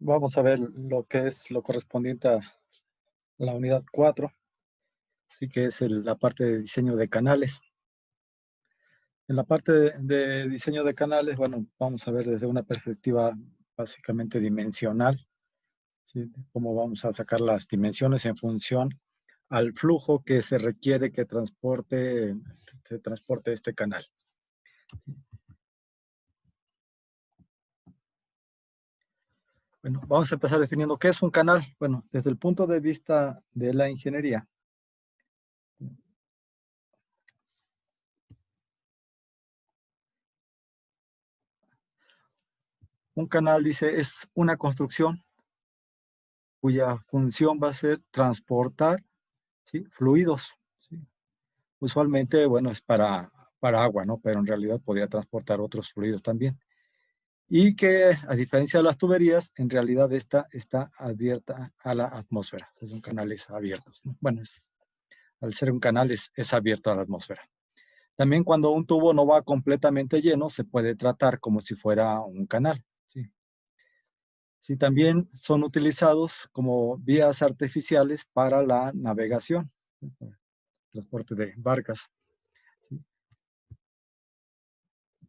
Vamos a ver lo que es lo correspondiente a la unidad 4, sí que es la parte de diseño de canales. En la parte de diseño de canales, bueno, vamos a ver desde una perspectiva básicamente dimensional, ¿sí? De cómo vamos a sacar las dimensiones en función al flujo que se requiere que se transporte este canal. ¿Sí? Bueno, vamos a empezar definiendo qué es un canal. Bueno, desde el punto de vista de la ingeniería, un canal, dice, es una construcción cuya función va a ser transportar, ¿sí?, fluidos, ¿sí? Usualmente, bueno, es para agua, ¿no? Pero en realidad podría transportar otros fluidos también. Y que, a diferencia de las tuberías, en realidad esta está abierta a la atmósfera. Son canales abiertos, ¿no? Bueno, al ser un canal es abierto a la atmósfera. También cuando un tubo no va completamente lleno, se puede tratar como si fuera un canal, ¿sí? Sí, también son utilizados como vías artificiales para la navegación, ¿sí?, para el transporte de barcas, ¿sí?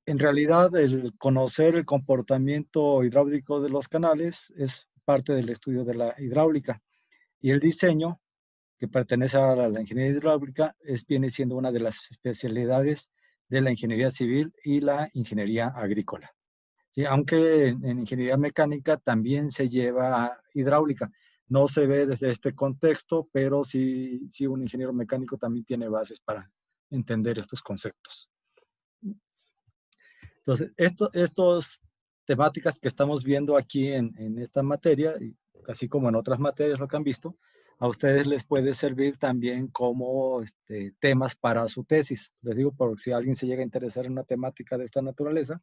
En realidad, el conocer el comportamiento hidráulico de los canales es parte del estudio de la hidráulica, y el diseño, que pertenece a la ingeniería hidráulica, viene siendo una de las especialidades de la ingeniería civil y la ingeniería agrícola. Sí, aunque en ingeniería mecánica también se lleva hidráulica. No se ve desde este contexto, pero sí un ingeniero mecánico también tiene bases para entender estos conceptos. Entonces, estos temáticas que estamos viendo aquí en esta materia, y así como en otras materias lo que han visto, a ustedes les puede servir también como temas para su tesis. Les digo, por si alguien se llega a interesar en una temática de esta naturaleza,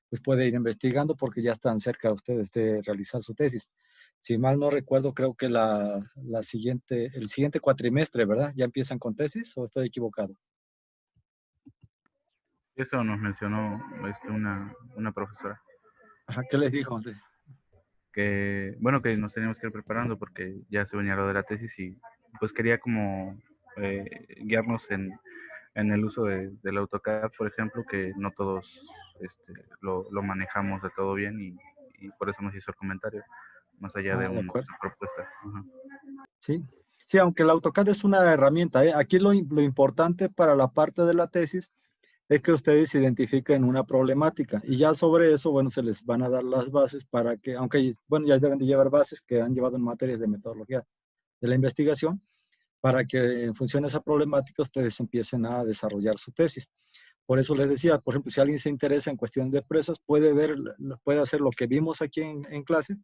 pues puede ir investigando porque ya están cerca ustedes de realizar su tesis. Si mal no recuerdo, creo que el siguiente cuatrimestre, ¿verdad? ¿Ya empiezan con tesis o estoy equivocado? Eso nos mencionó una profesora, Ajá, ¿qué les dijo? Sí. que, bueno, que nos teníamos que ir preparando porque ya se venía lo de la tesis y pues quería como guiarnos en el uso del AutoCAD, por ejemplo, que no todos lo manejamos de todo bien y por eso nos hizo el comentario, más allá de Ah, de una acuerdo. propuesta. Ajá. Sí. Sí, aunque el AutoCAD es una herramienta, ¿eh? Aquí lo importante para la parte de la tesis es que ustedes identifiquen una problemática y ya sobre eso, bueno, se les van a dar las bases para que, aunque, bueno, ya deben de llevar bases que han llevado en materias de metodología de la investigación, para que en función de esa problemática ustedes empiecen a desarrollar su tesis. Por eso les decía, por ejemplo, si alguien se interesa en cuestiones de presas, puede hacer lo que vimos aquí en clase,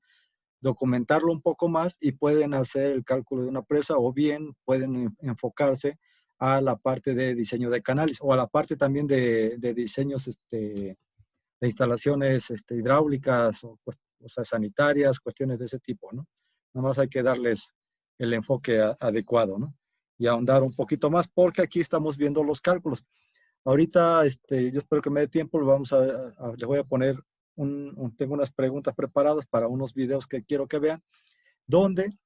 documentarlo un poco más y pueden hacer el cálculo de una presa o bien pueden enfocarse a la parte de diseño de canales o a la parte también de diseños de instalaciones hidráulicas o sea, sanitarias, cuestiones de ese tipo, ¿no? Nada más hay que darles el enfoque adecuado, ¿no? Y ahondar un poquito más porque aquí estamos viendo los cálculos. Ahorita, yo espero que me dé tiempo, les voy a poner tengo unas preguntas preparadas para unos videos que quiero que vean, donde,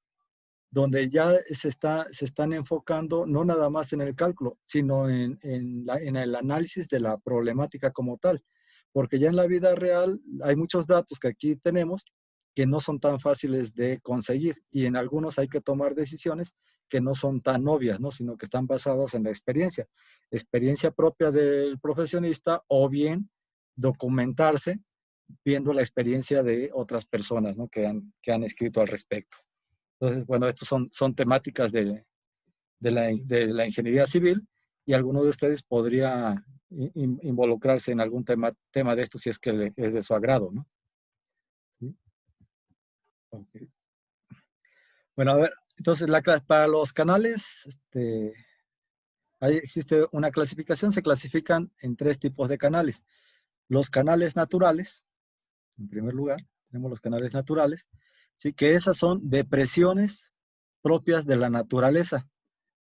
donde ya se están enfocando no nada más en el cálculo, sino en el análisis de la problemática como tal. Porque ya en la vida real hay muchos datos que aquí tenemos que no son tan fáciles de conseguir y en algunos hay que tomar decisiones que no son tan obvias, ¿no?, sino que están basadas en la experiencia propia del profesionista o bien documentarse viendo la experiencia de otras personas, ¿no?, que han escrito al respecto. Entonces, bueno, estos son temáticas de la ingeniería civil y alguno de ustedes podría involucrarse en algún tema de esto si es que es de su agrado, ¿no? ¿Sí? Ok. Bueno, a ver, entonces para los canales, ahí existe una clasificación, se clasifican en tres tipos de canales. Los canales naturales, en primer lugar, tenemos los canales naturales, ¿sí?, que esas son depresiones propias de la naturaleza.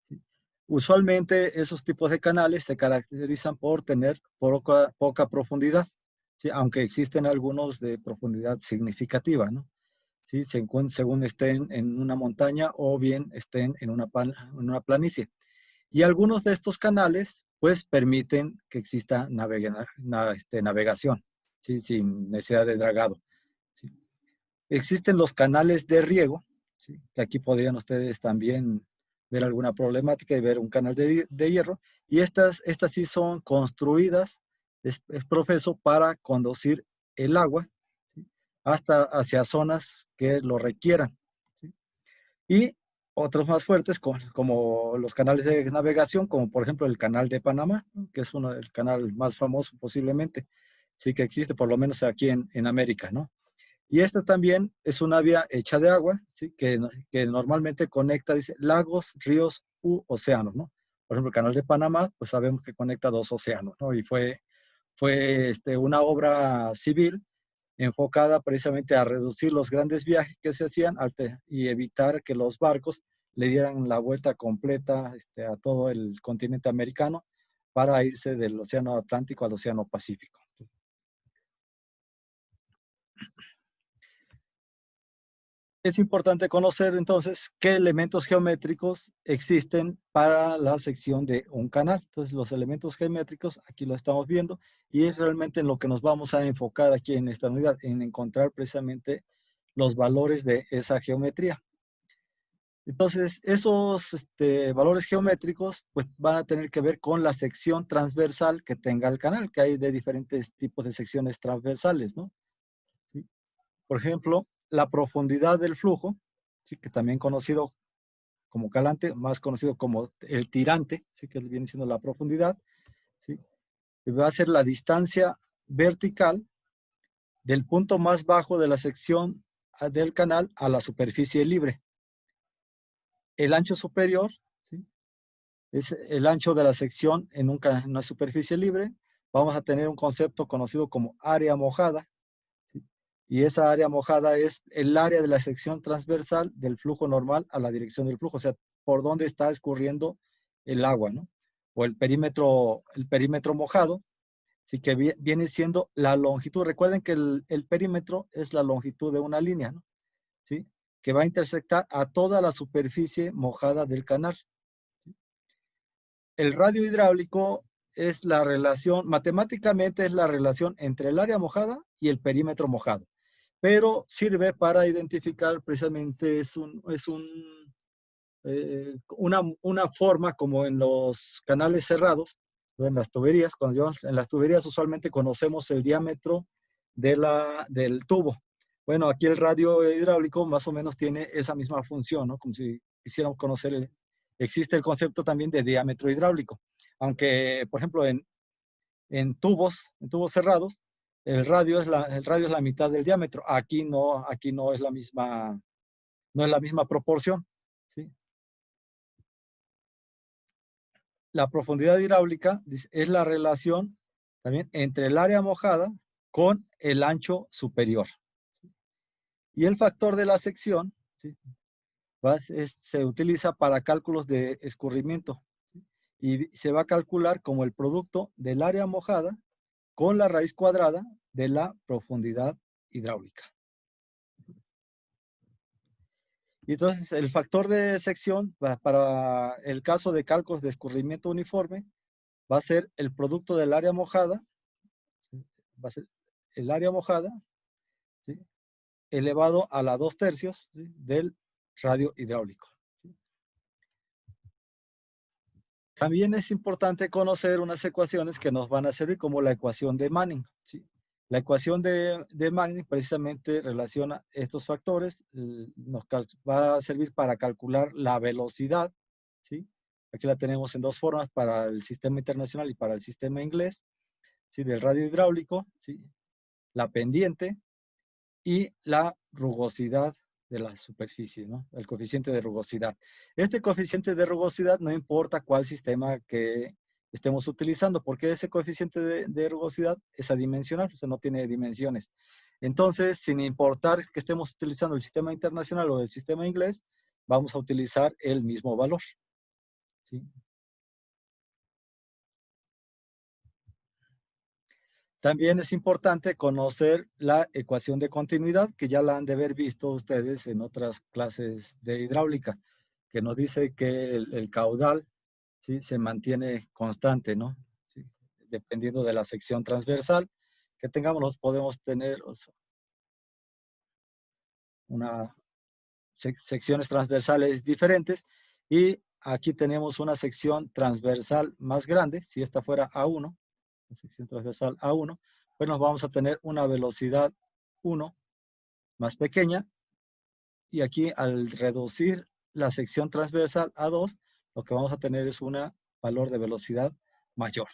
¿Sí? Usualmente esos tipos de canales se caracterizan por tener poca profundidad, ¿sí?, aunque existen algunos de profundidad significativa, ¿no? ¿sí? Según estén en una montaña o bien estén en una planicie. Y algunos de estos canales, pues, permiten que exista navegación, ¿sí? Sin necesidad de dragado, ¿sí? Existen los canales de riego, ¿sí? Que aquí podrían ustedes también ver alguna problemática y ver un canal de hierro. Y estas sí son construidas, es profeso para conducir el agua, ¿sí? Hasta hacia zonas que lo requieran, ¿sí? Y otros más fuertes, como los canales de navegación, como por ejemplo el canal de Panamá, ¿no? Que es uno del canal más famoso posiblemente, sí que existe, por lo menos aquí en América, ¿no? Y esta también es una vía hecha de agua, ¿sí? Que normalmente conecta, dice, lagos, ríos u océanos, ¿no? Por ejemplo, el canal de Panamá, pues sabemos que conecta dos océanos, ¿no? Y fue una obra civil enfocada precisamente a reducir los grandes viajes que se hacían y evitar que los barcos le dieran la vuelta completa a todo el continente americano para irse del Océano Atlántico al Océano Pacífico. Es importante conocer entonces qué elementos geométricos existen para la sección de un canal. Entonces los elementos geométricos aquí lo estamos viendo y es realmente en lo que nos vamos a enfocar aquí en esta unidad, en encontrar precisamente los valores de esa geometría. Entonces esos valores geométricos pues van a tener que ver con la sección transversal que tenga el canal, que hay de diferentes tipos de secciones transversales, ¿no? ¿Sí? Por ejemplo, la profundidad del flujo, ¿sí? Que también conocido como calante, más conocido como el tirante, ¿sí? Que viene siendo la profundidad, ¿sí? Y va a ser la distancia vertical del punto más bajo de la sección del canal a la superficie libre. El ancho superior, ¿sí? Es el ancho de la sección en una superficie libre. Vamos a tener un concepto conocido como área mojada, ¿sí? Y esa área mojada es el área de la sección transversal del flujo normal a la dirección del flujo, o sea, por dónde está escurriendo el agua, ¿no? O el perímetro mojado, sí que viene siendo la longitud. Recuerden que el perímetro es la longitud de una línea, ¿no? ¿Sí? Que va a intersectar a toda la superficie mojada del canal. El radio hidráulico es la relación, matemáticamente es la relación entre el área mojada y el perímetro mojado, pero sirve para identificar precisamente, una forma como en los canales cerrados, en las tuberías, en las tuberías usualmente conocemos el diámetro del tubo. Bueno, aquí el radio hidráulico más o menos tiene esa misma función, ¿no? Como si quisiéramos conocer, existe el concepto también de diámetro hidráulico, aunque, por ejemplo, en tubos cerrados, el radio es la mitad del diámetro. Aquí no es la misma proporción, ¿sí? La profundidad hidráulica es la relación también entre el área mojada con el ancho superior. Y el factor de la sección, ¿sí? Se utiliza para cálculos de escurrimiento, ¿sí? Y se va a calcular como el producto del área mojada con la raíz cuadrada de la profundidad hidráulica. Y entonces el factor de sección para el caso de cálculos de escurrimiento uniforme va a ser el producto del área mojada, va a ser el área mojada, ¿sí? Elevado a la 2/3, ¿sí? Del radio hidráulico, ¿sí? También es importante conocer unas ecuaciones que nos van a servir como la ecuación de Manning, ¿sí? La ecuación de Manning precisamente relaciona estos factores, nos va a servir para calcular la velocidad, ¿sí? Aquí la tenemos en dos formas, para el sistema internacional y para el sistema inglés, ¿sí? Del radio hidráulico, ¿sí? La pendiente y la rugosidad de la superficie, ¿no? El coeficiente de rugosidad. Este coeficiente de rugosidad no importa cuál sistema que estemos utilizando, porque ese coeficiente de rugosidad es adimensional, o sea, no tiene dimensiones. Entonces, sin importar que estemos utilizando el sistema internacional o el sistema inglés, vamos a utilizar el mismo valor, ¿sí? También es importante conocer la ecuación de continuidad, que ya la han de haber visto ustedes en otras clases de hidráulica, que nos dice que el caudal, ¿sí?, se mantiene constante, ¿no? ¿Sí? Dependiendo de la sección transversal que tengamos, podemos tener secciones transversales diferentes, y aquí tenemos una sección transversal más grande. Si esta fuera A1, la sección transversal A1, pues nos vamos a tener una velocidad 1 más pequeña, y aquí al reducir la sección transversal A2, lo que vamos a tener es un valor de velocidad mayor.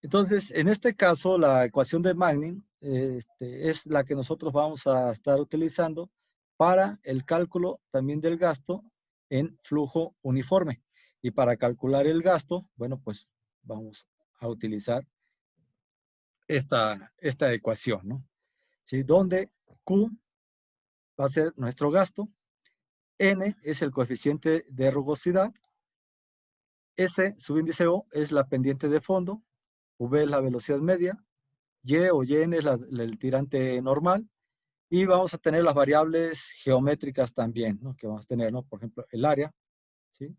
Entonces, en este caso, la ecuación de Magnin es la que nosotros vamos a estar utilizando para el cálculo también del gasto en flujo uniforme. Y para calcular el gasto, bueno, pues vamos a utilizar esta ecuación, ¿no? ¿Sí? Donde Q va a ser nuestro gasto, N es el coeficiente de rugosidad, S, subíndice O, es la pendiente de fondo, V es la velocidad media, Y o YN es el tirante normal, y vamos a tener las variables geométricas también, ¿no?, que vamos a tener, ¿no? Por ejemplo, el área, ¿sí?,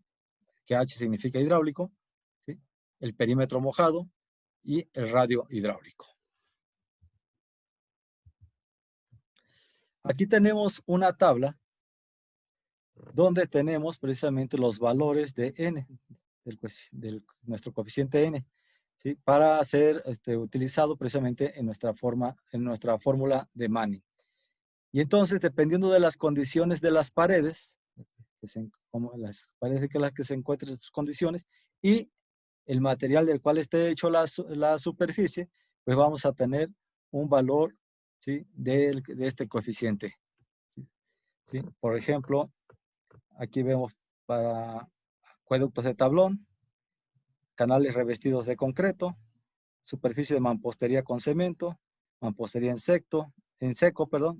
que H significa hidráulico, ¿sí?, el perímetro mojado y el radio hidráulico. Aquí tenemos una tabla donde tenemos precisamente los valores de N, nuestro coeficiente N, ¿sí?, para ser utilizado precisamente en nuestra fórmula de Manning. Y entonces, dependiendo de las condiciones de las paredes, como las paredes que las que se encuentren en sus condiciones, y el material del cual esté hecho la superficie, pues vamos a tener un valor, ¿sí?, de este coeficiente. ¿Sí? Por ejemplo, aquí vemos para acueductos de tablón, canales revestidos de concreto, superficie de mampostería con cemento, mampostería en seco,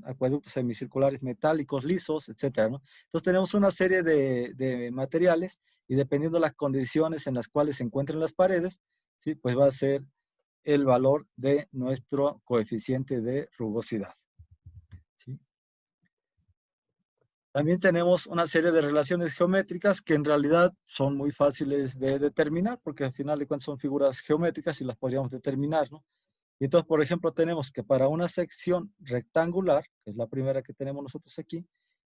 acueductos semicirculares metálicos, lisos, etcétera, ¿no? Entonces tenemos una serie de materiales, y dependiendo de las condiciones en las cuales se encuentren las paredes, ¿sí?, pues va a ser el valor de nuestro coeficiente de rugosidad, ¿sí? También tenemos una serie de relaciones geométricas que en realidad son muy fáciles de determinar, porque al final de cuentas son figuras geométricas y las podríamos determinar, ¿no? Y entonces, por ejemplo, tenemos que para una sección rectangular, que es la primera que tenemos nosotros aquí,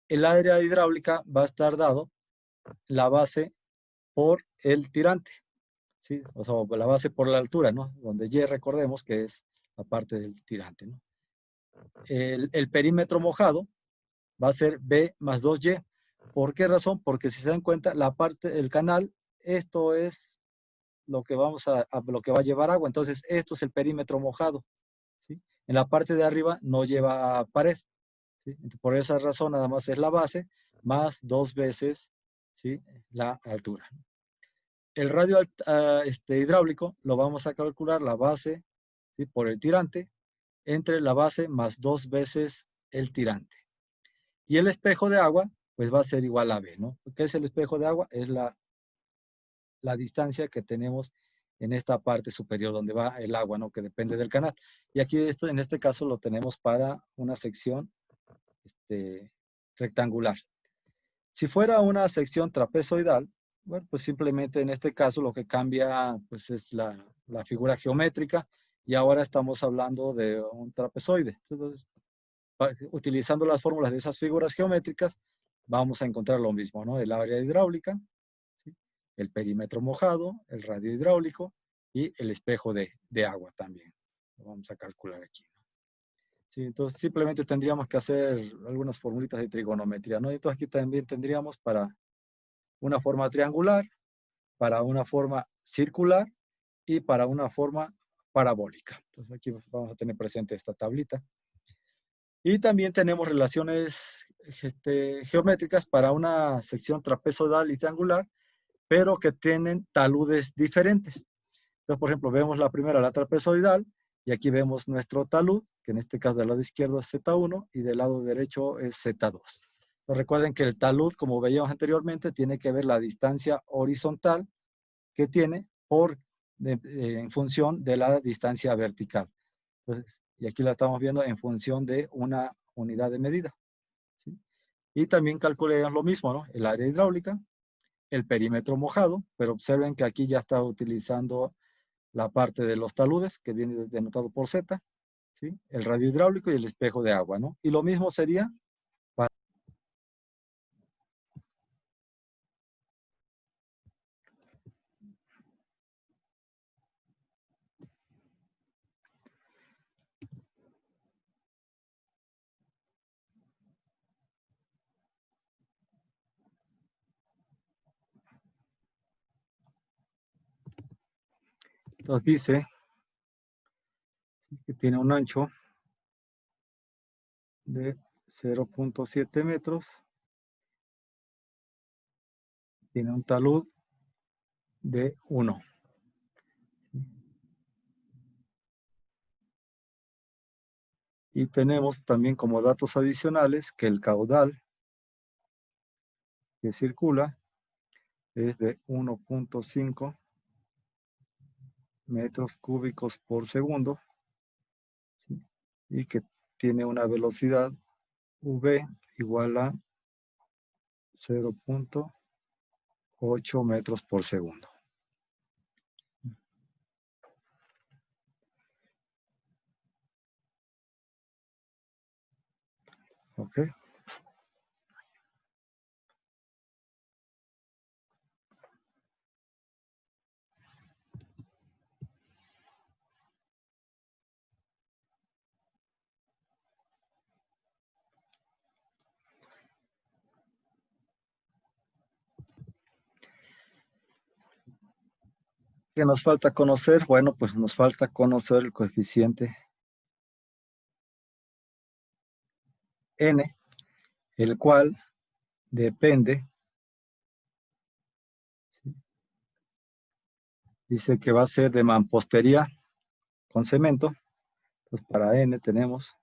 el área hidráulica va a estar dado la base por el tirante, ¿sí? O sea, la base por la altura, ¿no? Donde Y, recordemos que es la parte del tirante, ¿no? El perímetro mojado va a ser B más 2Y. ¿Por qué razón? Porque si se dan cuenta, la parte del canal, esto es lo que lo que va a llevar agua. Entonces, esto es el perímetro mojado, ¿sí? En la parte de arriba no lleva pared, ¿sí? Por esa razón, nada más es la base más 2 veces, ¿sí?, la altura. El radio hidráulico lo vamos a calcular la base, ¿sí?, por el tirante, entre la base más 2 veces el tirante. Y el espejo de agua, pues va a ser igual a B, ¿no? ¿Qué es el espejo de agua? Es la distancia que tenemos en esta parte superior donde va el agua, ¿no?, que depende del canal. Y aquí en este caso lo tenemos para una sección rectangular. Si fuera una sección trapezoidal, bueno, pues simplemente en este caso lo que cambia, pues, es la figura geométrica, y ahora estamos hablando de un trapezoide. Entonces, utilizando las fórmulas de esas figuras geométricas, vamos a encontrar lo mismo, ¿no? El área hidráulica, ¿sí?, el perímetro mojado, el radio hidráulico y el espejo de agua también. Lo vamos a calcular aquí, ¿no? Sí, entonces simplemente tendríamos que hacer algunas formulitas de trigonometría, ¿no? Entonces aquí también tendríamos para una forma triangular, para una forma circular y para una forma parabólica. Entonces aquí vamos a tener presente esta tablita. Y también tenemos relaciones geométricas para una sección trapezoidal y triangular, pero que tienen taludes diferentes. Entonces, por ejemplo, vemos la primera, la trapezoidal, y aquí vemos nuestro talud, que en este caso del lado izquierdo es Z1 y del lado derecho es Z2. Entonces, recuerden que el talud, como veíamos anteriormente, tiene que ver la distancia horizontal que tiene por en función de la distancia vertical. Entonces, y aquí la estamos viendo en función de una unidad de medida, ¿sí? Y también calculemos lo mismo, ¿no? El área hidráulica, el perímetro mojado, pero observen que aquí ya está utilizando la parte de los taludes, que viene denotado por Z, ¿sí? El radio hidráulico y el espejo de agua, ¿no? Y lo mismo sería para... Entonces dice que tiene un ancho de 0.7 metros, tiene un talud de 1. Y tenemos también como datos adicionales que el caudal que circula es de 1.5 metros cúbicos por segundo, ¿sí? Y que tiene una velocidad v igual a 0.8 metros por segundo. ¿Ok? ¿Qué nos falta conocer? Bueno, pues nos falta conocer el coeficiente n, el cual depende, ¿sí? Dice que va a ser de mampostería con cemento. Pues para n tenemos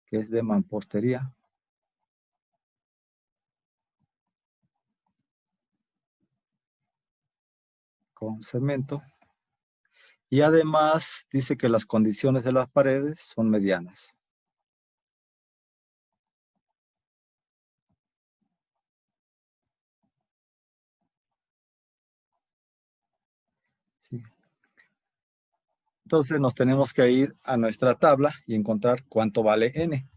que es de mampostería con cemento. Y además dice que las condiciones de las paredes son medianas. ¿Sí? Entonces nos tenemos que ir a nuestra tabla y encontrar cuánto vale n.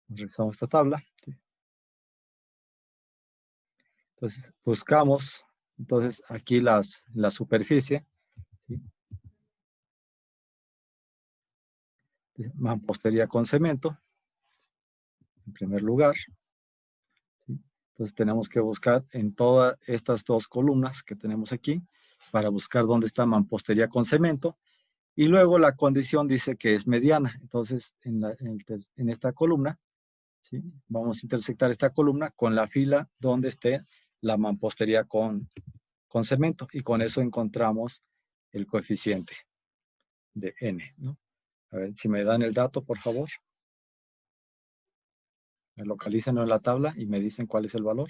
Revisamos esta tabla. ¿Sí? Entonces buscamos entonces aquí la superficie, ¿sí? Mampostería con cemento, en primer lugar, ¿sí? Entonces tenemos que buscar en todas estas dos columnas que tenemos aquí para buscar dónde está mampostería con cemento. Y luego la condición dice que es mediana. Entonces en esta columna, ¿sí? Vamos a intersectar esta columna con la fila donde esté la mampostería con cemento. Y con eso encontramos el coeficiente de n, ¿no? A ver, si me dan el dato, por favor. Me localizan en la tabla y me dicen cuál es el valor.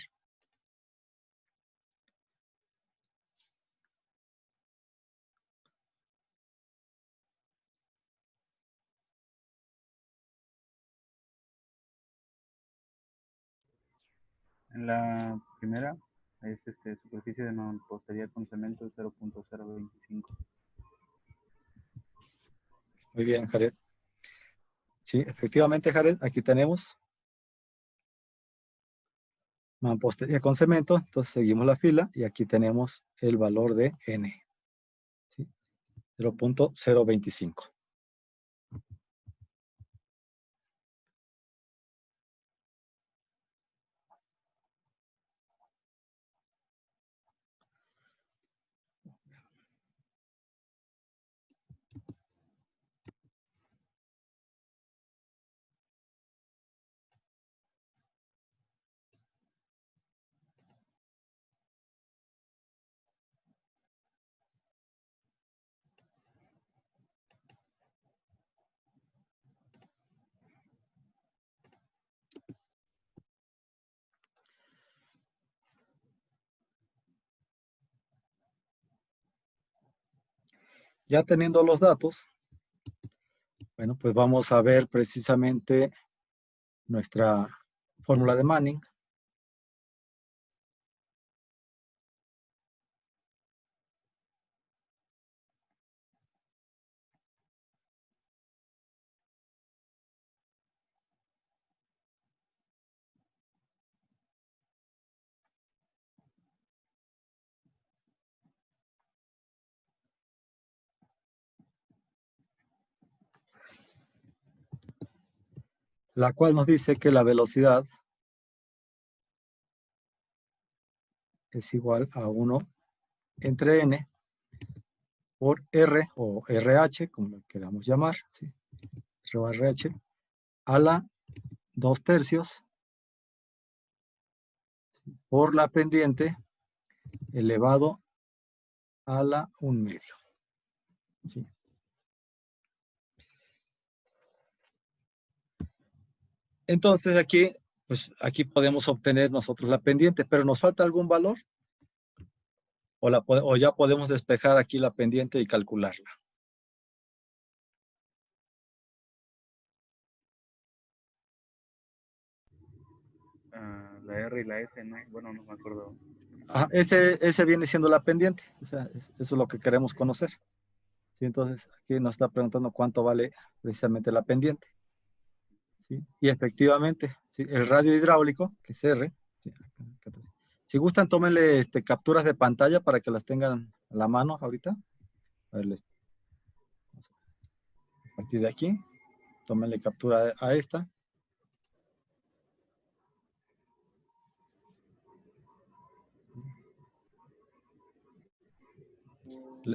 En la primera es superficie de mampostería con cemento 0.025. Muy bien, Jared. Sí, efectivamente, Jared, aquí tenemos mampostería con cemento. Entonces seguimos la fila y aquí tenemos el valor de n, ¿sí? 0.025. Ya teniendo los datos, bueno, pues vamos a ver precisamente nuestra fórmula de Manning. La cual nos dice que la velocidad es igual a 1 entre n por r o RH, como lo queramos llamar, ¿sí? R o RH, a la 2 tercios por la pendiente elevado a la 1 medio. ¿Sí? Entonces aquí, pues aquí podemos obtener nosotros la pendiente, pero ¿nos falta algún valor? O ya podemos despejar aquí la pendiente y calcularla. La R y la S, ¿no? Bueno, no me acuerdo. Ese viene siendo la pendiente. O sea, eso es lo que queremos conocer. ¿Sí? Entonces, aquí nos está preguntando cuánto vale precisamente la pendiente. ¿Sí? Y efectivamente, ¿sí? El radio hidráulico, que es R. ¿Sí? Si gustan, tómenle capturas de pantalla para que las tengan a la mano ahorita. A ver, a partir de aquí, tómenle captura a esta.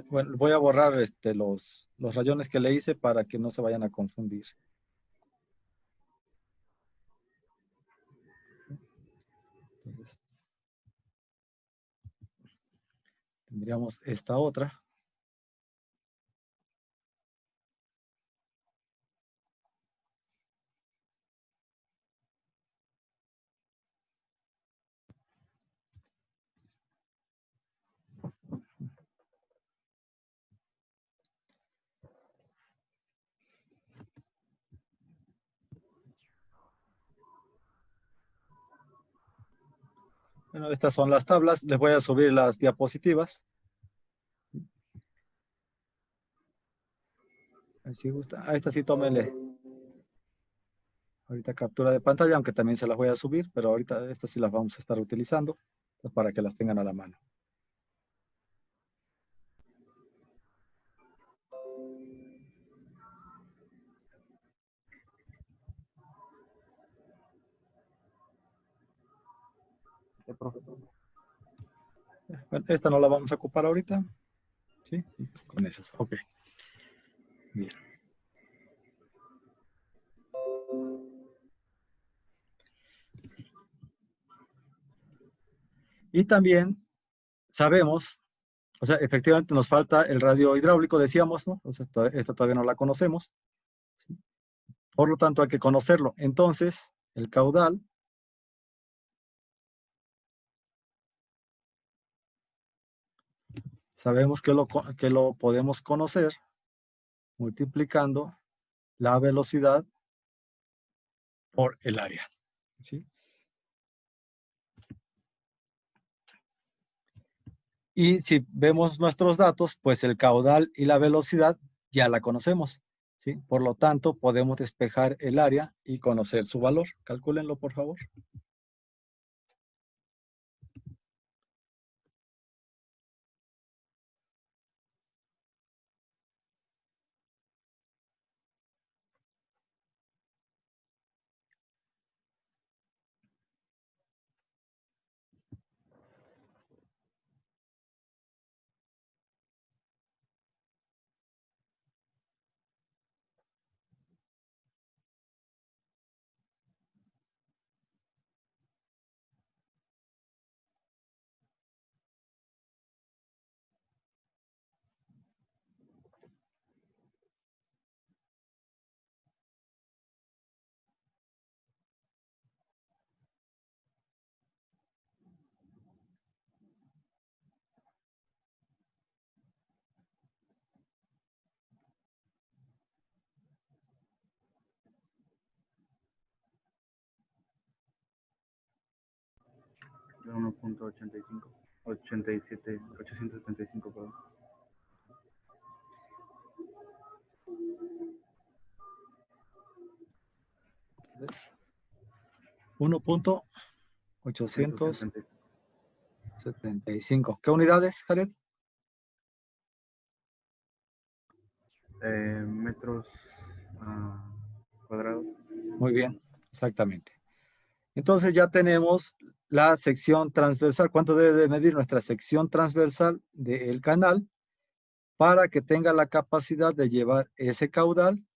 Bueno, voy a borrar los rayones que le hice para que no se vayan a confundir. Entonces, tendríamos esta otra. Bueno, estas son las tablas. Les voy a subir las diapositivas. Si gusta. A esta sí tómele ahorita captura de pantalla, aunque también se las voy a subir, pero ahorita estas sí las vamos a estar utilizando para que las tengan a la mano. Bueno, esta no la vamos a ocupar ahorita. ¿Sí? Con esas, ok. Bien. Y también sabemos, o sea, efectivamente nos falta el radio hidráulico, decíamos, ¿no? O sea, esta todavía no la conocemos. ¿Sí? Por lo tanto, hay que conocerlo. Entonces, el caudal sabemos que lo podemos conocer multiplicando la velocidad por el área. ¿Sí? Y si vemos nuestros datos, pues el caudal y la velocidad ya la conocemos. ¿Sí? Por lo tanto, podemos despejar el área y conocer su valor. Calcúlenlo, por favor. 1.85, 87, 875, perdón. $1.875. ¿Qué unidades, Jared? Metros cuadrados. Muy bien, exactamente. Entonces ya tenemos la sección transversal. ¿Cuánto debe de medir nuestra sección transversal del canal para que tenga la capacidad de llevar ese caudal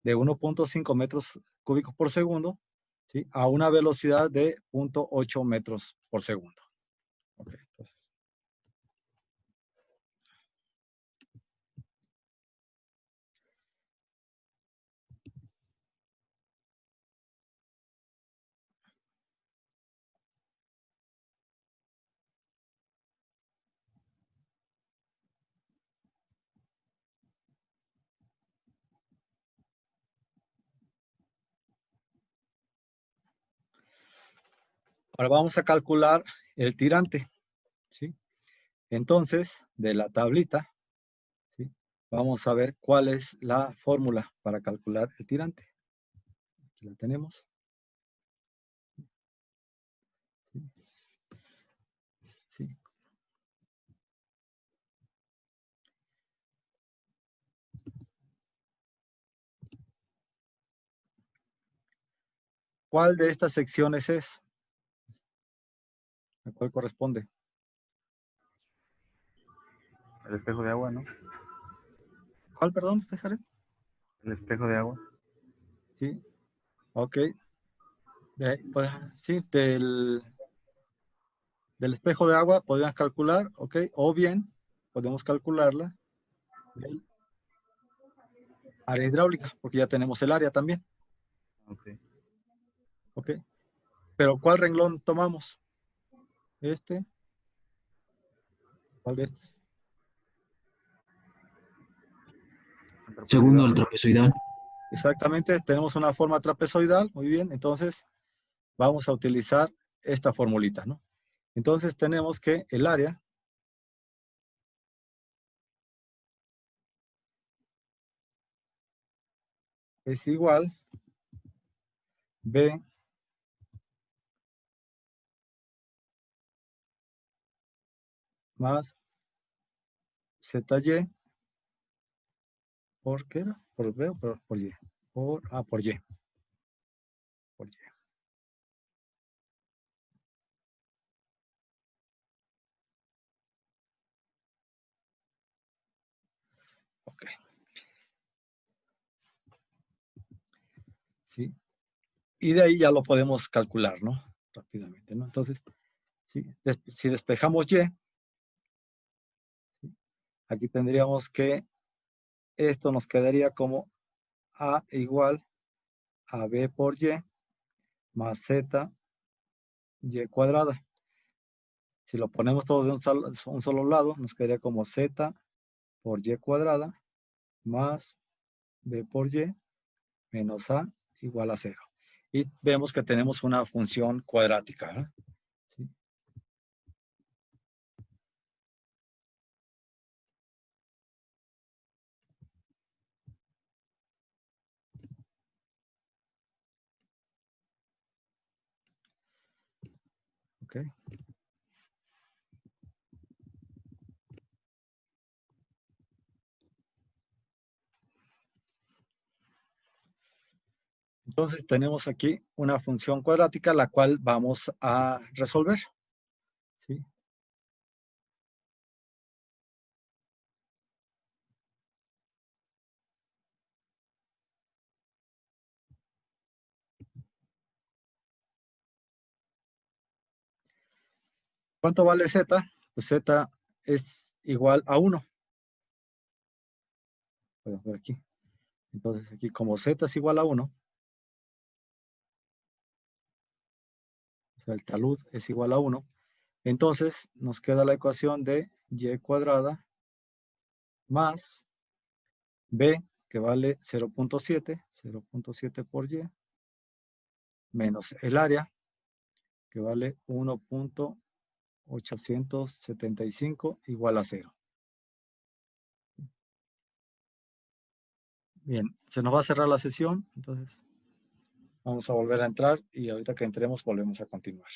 de 1.5 metros cúbicos por segundo, ¿sí?, a una velocidad de 0.8 metros por segundo? Ok, entonces. Ahora vamos a calcular el tirante, ¿sí? Entonces, de la tablita, ¿sí?, vamos a ver cuál es la fórmula para calcular el tirante. Aquí la tenemos. ¿Sí? ¿Sí? ¿Cuál de estas secciones es? ¿A cuál corresponde? El espejo de agua, ¿no? ¿Cuál, perdón, Jared? El espejo de agua. Sí, ok. Pues, sí, del espejo de agua podríamos calcular, ok, o bien podemos calcularla del área hidráulica, porque ya tenemos el área también, Ok. ok. Pero ¿cuál renglón tomamos? ¿Cuál de estos? Segundo, el trapezoidal. Exactamente, tenemos una forma trapezoidal, muy bien, entonces vamos a utilizar esta formulita, ¿no? Entonces tenemos que el área es igual B más ZY, ¿por qué era? ¿Por B o por Y? Por Y. Por Y. Ok. ¿Sí? Y de ahí ya lo podemos calcular, ¿no? Rápidamente, ¿no? Entonces, ¿sí?, si despejamos Y, ¿sí?, aquí tendríamos que esto nos quedaría como A igual a B por Y más Z Y cuadrada. Si lo ponemos todo de un solo lado, nos quedaría como Z por Y cuadrada más B por Y menos A igual a 0. Y vemos que tenemos una función cuadrática, ¿verdad? ¿Sí? Ok. Entonces tenemos aquí una función cuadrática la cual vamos a resolver, ¿sí? ¿Cuánto vale Z? Pues Z es igual a 1. Pueden ver aquí. Entonces aquí como Z es igual a 1, o sea, el talud es igual a 1, entonces nos queda la ecuación de Y cuadrada más B, que vale 0.7 por Y, menos el área, que vale 1.8 875 igual a 0. Bien, se nos va a cerrar la sesión, entonces vamos a volver a entrar y ahorita que entremos volvemos a continuar.